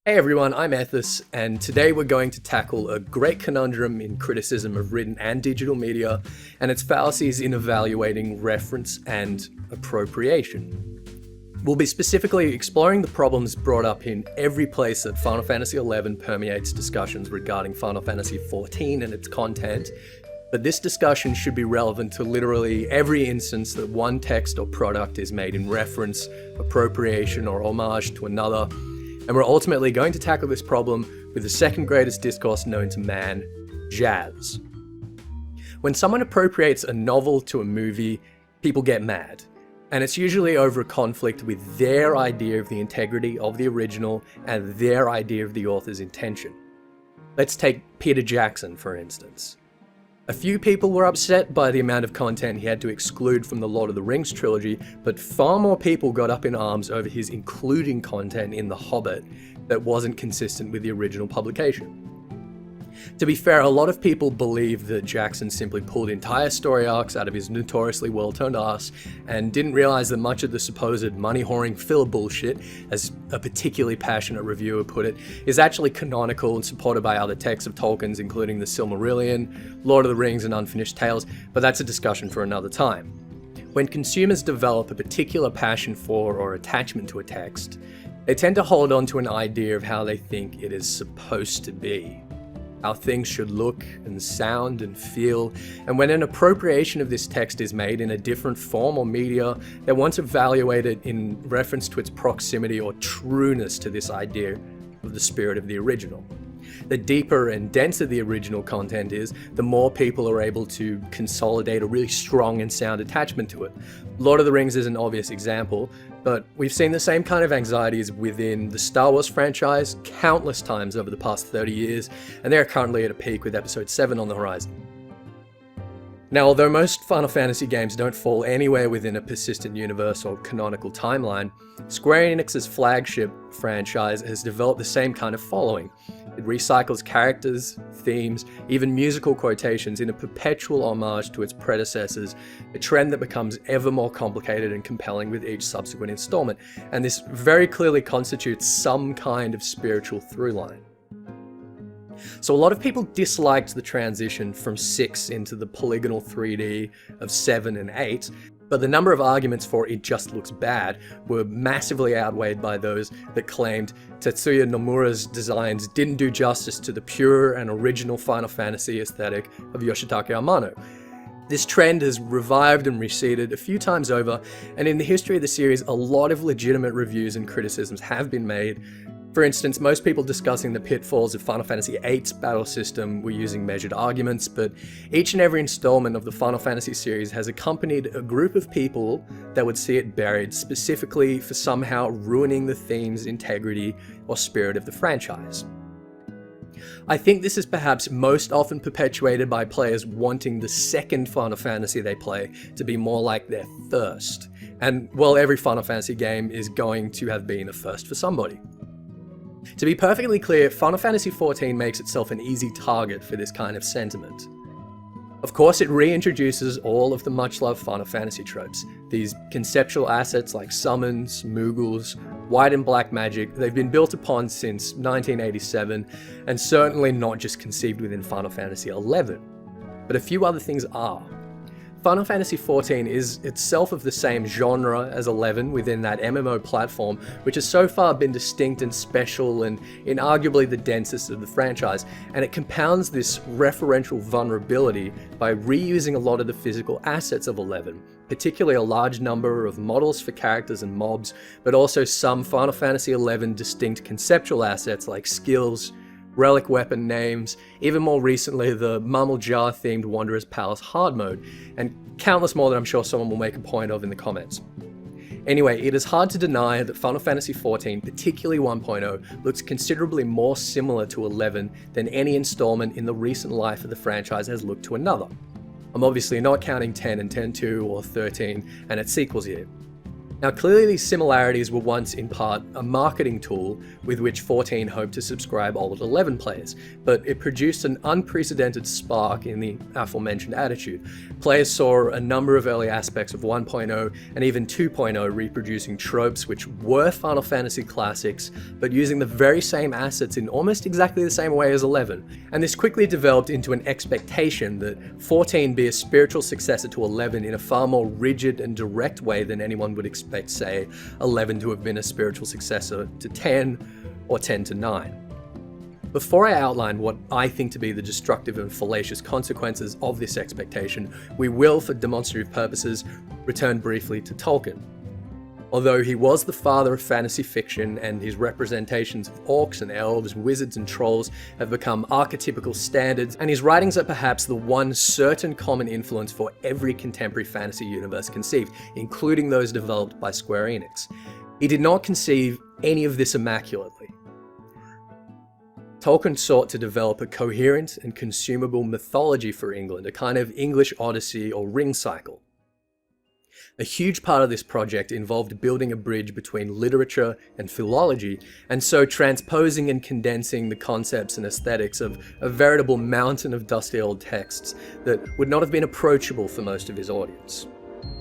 Hey everyone, I'm Ethis, and today we're going to tackle a great conundrum in criticism of written and digital media, and its fallacies in evaluating reference and appropriation. We'll be specifically exploring the problems brought up in every place that Final Fantasy XI permeates discussions regarding Final Fantasy XIV and its content, but this discussion should be relevant to literally every instance that one text or product is made in reference, appropriation, or homage to another. And we're ultimately going to tackle this problem with the second greatest discourse known to man, jazz. When someone appropriates a novel to a movie, people get mad. And it's usually over a conflict with their idea of the integrity of the original and their idea of the author's intention. Let's take Peter Jackson, for instance. A few people were upset by the amount of content he had to exclude from the Lord of the Rings trilogy, but far more people got up in arms over his including content in The Hobbit that wasn't consistent with the original publication. To be fair, a lot of people believe that Jackson simply pulled entire story arcs out of his notoriously well-toned ass and didn't realize that much of the supposed money-whoring filler bullshit, as a particularly passionate reviewer put it, is actually canonical and supported by other texts of Tolkien's, including the Silmarillion, Lord of the Rings, and Unfinished Tales, but that's a discussion for another time. When consumers develop a particular passion for or attachment to a text, they tend to hold on to an idea of how they think it is supposed to be, how things should look and sound and feel, and when an appropriation of this text is made in a different form or media, they want to evaluate it in reference to its proximity or trueness to this idea of the spirit of the original. The deeper and denser the original content is, the more people are able to consolidate a really strong and sound attachment to it. Lord of the Rings is an obvious example, but we've seen the same kind of anxieties within the Star Wars franchise countless times over the past 30 years, and they're currently at a peak with Episode 7 on the horizon. Now, although most Final Fantasy games don't fall anywhere within a persistent universe or canonical timeline, Square Enix's flagship franchise has developed the same kind of following. It recycles characters, themes, even musical quotations in a perpetual homage to its predecessors, a trend that becomes ever more complicated and compelling with each subsequent installment, and this very clearly constitutes some kind of spiritual through line. So a lot of people disliked the transition from 6 into the polygonal 3D of 7 and 8, but the number of arguments for it just looks bad were massively outweighed by those that claimed Tetsuya Nomura's designs didn't do justice to the pure and original Final Fantasy aesthetic of Yoshitaka Amano. This trend has revived and receded a few times over, and in the history of the series, a lot of legitimate reviews and criticisms have been made. For instance, most people discussing the pitfalls of Final Fantasy VIII's battle system were using measured arguments, but each and every installment of the Final Fantasy series has accompanied a group of people that would see it buried specifically for somehow ruining the theme's integrity or spirit of the franchise. I think this is perhaps most often perpetuated by players wanting the second Final Fantasy they play to be more like their first. And, well, every Final Fantasy game is going to have been a first for somebody. To be perfectly clear, Final Fantasy XIV makes itself an easy target for this kind of sentiment. Of course, it reintroduces all of the much-loved Final Fantasy tropes. These conceptual assets like summons, Moogles, white and black magic, they've been built upon since 1987, and certainly not just conceived within Final Fantasy XI. But a few other things are. Final Fantasy XIV is itself of the same genre as XI within that MMO platform, which has so far been distinct and special and inarguably the densest of the franchise, and it compounds this referential vulnerability by reusing a lot of the physical assets of XI, particularly a large number of models for characters and mobs, but also some Final Fantasy XI distinct conceptual assets like skills, relic weapon names, even more recently the Mumble Jar themed Wanderer's Palace hard mode, and countless more that I'm sure someone will make a point of in the comments. Anyway, it is hard to deny that Final Fantasy XIV, particularly 1.0, looks considerably more similar to 11 than any installment in the recent life of the franchise has looked to another. I'm obviously not counting 10 and 10.2 or 13 and its sequels here. Now, clearly these similarities were once in part a marketing tool with which 14 hoped to subscribe old 11 players, but it produced an unprecedented spark in the aforementioned attitude. Players saw a number of early aspects of 1.0 and even 2.0 reproducing tropes which were Final Fantasy classics, but using the very same assets in almost exactly the same way as 11. And this quickly developed into an expectation that 14 be a spiritual successor to 11 in a far more rigid and direct way than anyone would expect, say, 11 to have been a spiritual successor to 10 or 10 to 9. Before I outline what I think to be the destructive and fallacious consequences of this expectation, we will, for demonstrative purposes, return briefly to Tolkien. Although he was the father of fantasy fiction and his representations of orcs and elves, wizards and trolls have become archetypical standards, and his writings are perhaps the one certain common influence for every contemporary fantasy universe conceived, including those developed by Square Enix. He did not conceive any of this immaculately. Tolkien sought to develop a coherent and consumable mythology for England, a kind of English Odyssey or ring cycle. A huge part of this project involved building a bridge between literature and philology, and so transposing and condensing the concepts and aesthetics of a veritable mountain of dusty old texts that would not have been approachable for most of his audience.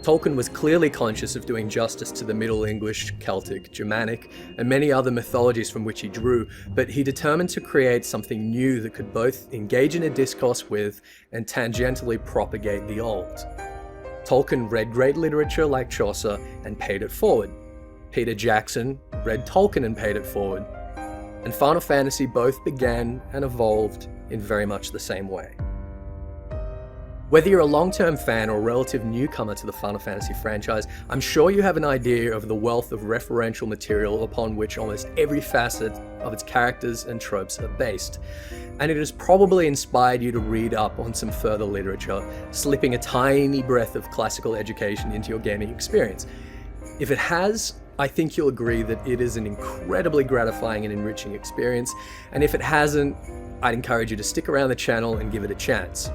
Tolkien was clearly conscious of doing justice to the Middle English, Celtic, Germanic, and many other mythologies from which he drew, but he determined to create something new that could both engage in a discourse with and tangentially propagate the old. Tolkien read great literature like Chaucer and paid it forward. Peter Jackson read Tolkien and paid it forward. And Final Fantasy both began and evolved in very much the same way. Whether you're a long-term fan or a relative newcomer to the Final Fantasy franchise, I'm sure you have an idea of the wealth of referential material upon which almost every facet of its characters and tropes are based. And it has probably inspired you to read up on some further literature, slipping a tiny breath of classical education into your gaming experience. If it has, I think you'll agree that it is an incredibly gratifying and enriching experience, and if it hasn't, I'd encourage you to stick around the channel and give it a chance.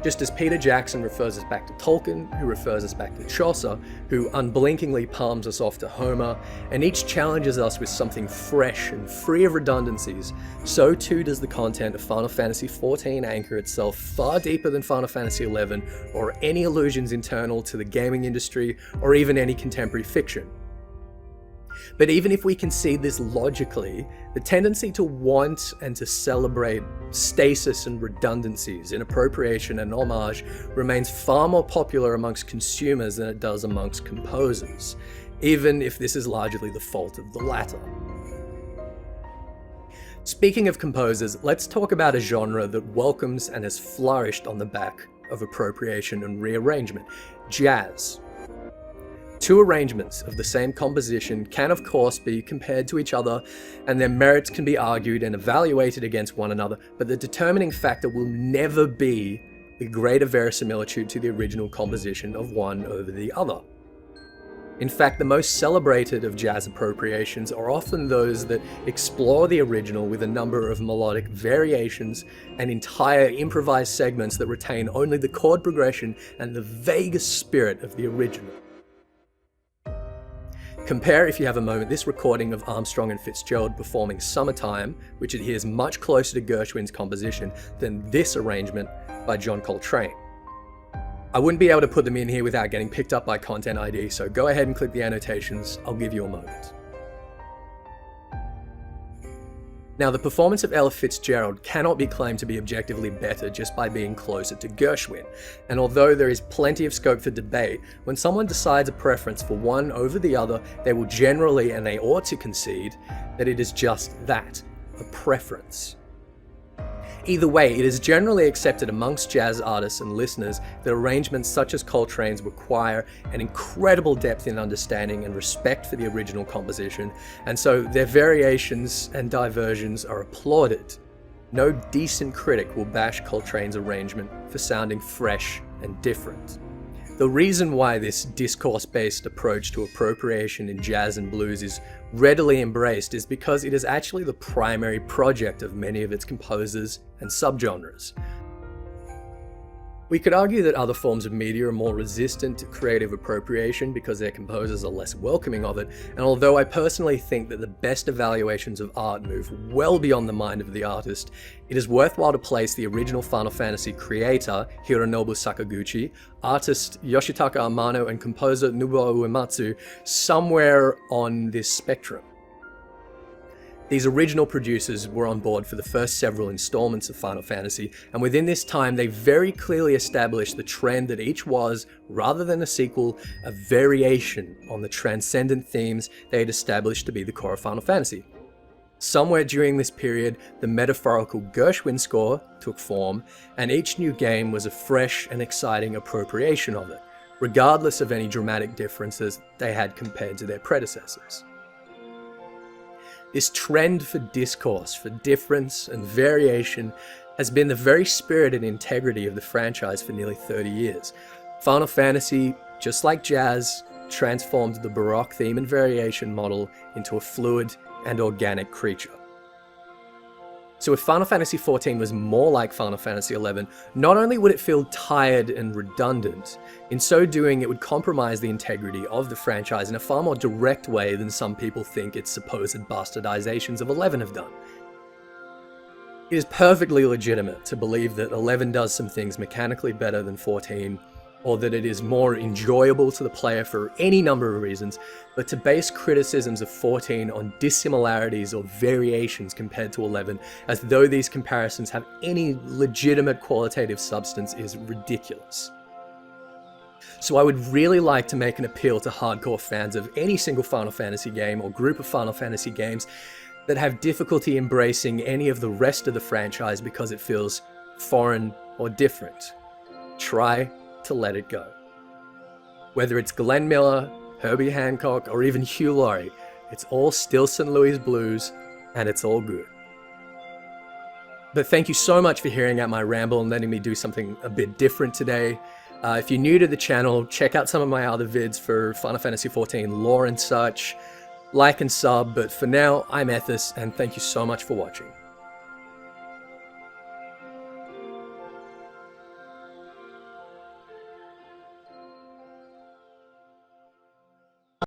Just as Peter Jackson refers us back to Tolkien, who refers us back to Chaucer, who unblinkingly palms us off to Homer, and each challenges us with something fresh and free of redundancies, so too does the content of Final Fantasy XIV anchor itself far deeper than Final Fantasy XI or any illusions internal to the gaming industry or even any contemporary fiction. But even if we concede this logically, the tendency to want and to celebrate stasis and redundancies in appropriation and homage remains far more popular amongst consumers than it does amongst composers, even if this is largely the fault of the latter. Speaking of composers, let's talk about a genre that welcomes and has flourished on the back of appropriation and rearrangement: jazz. Two arrangements of the same composition can of course be compared to each other, and their merits can be argued and evaluated against one another, but the determining factor will never be the greater verisimilitude to the original composition of one over the other. In fact, the most celebrated of jazz appropriations are often those that explore the original with a number of melodic variations and entire improvised segments that retain only the chord progression and the vaguest spirit of the original. Compare, if you have a moment, this recording of Armstrong and Fitzgerald performing Summertime, which adheres much closer to Gershwin's composition than this arrangement by John Coltrane. I wouldn't be able to put them in here without getting picked up by Content ID, so go ahead and click the annotations, I'll give you a moment. Now, the performance of Ella Fitzgerald cannot be claimed to be objectively better just by being closer to Gershwin, and although there is plenty of scope for debate, when someone decides a preference for one over the other, they will generally, and they ought to concede, that it is just that, a preference. Either way, it is generally accepted amongst jazz artists and listeners that arrangements such as Coltrane's require an incredible depth in understanding and respect for the original composition, and so their variations and diversions are applauded. No decent critic will bash Coltrane's arrangement for sounding fresh and different. The reason why this discourse-based approach to appropriation in jazz and blues is readily embraced is because it is actually the primary project of many of its composers and subgenres. We could argue that other forms of media are more resistant to creative appropriation because their composers are less welcoming of it, and although I personally think that the best evaluations of art move well beyond the mind of the artist, it is worthwhile to place the original Final Fantasy creator, Hironobu Sakaguchi, artist Yoshitaka Amano, and composer Nobuo Uematsu somewhere on this spectrum. These original producers were on board for the first several installments of Final Fantasy, and within this time they very clearly established the trend that each was, rather than a sequel, a variation on the transcendent themes they had established to be the core of Final Fantasy. Somewhere during this period, the metaphorical Gershwin score took form, and each new game was a fresh and exciting appropriation of it, regardless of any dramatic differences they had compared to their predecessors. This trend for discourse, for difference and variation has been the very spirit and integrity of the franchise for nearly 30 years. Final Fantasy, just like jazz, transformed the Baroque theme and variation model into a fluid and organic creature. So if Final Fantasy XIV was more like Final Fantasy XI, not only would it feel tired and redundant, in so doing it would compromise the integrity of the franchise in a far more direct way than some people think its supposed bastardizations of 11 have done. It is perfectly legitimate to believe that 11 does some things mechanically better than 14, or that it is more enjoyable to the player for any number of reasons, but to base criticisms of 14 on dissimilarities or variations compared to 11, as though these comparisons have any legitimate qualitative substance, is ridiculous. So I would really like to make an appeal to hardcore fans of any single Final Fantasy game or group of Final Fantasy games that have difficulty embracing any of the rest of the franchise because it feels foreign or different. Try to let it go. Whether it's Glenn Miller, Herbie Hancock, or even Hugh Laurie, it's all still St. Louis blues, and it's all good. But thank you so much for hearing out my ramble and letting me do something a bit different today. If you're new to the channel, check out some of my other vids for Final Fantasy XIV lore and such. Like and sub, but for now, I'm Ethis, and thank you so much for watching.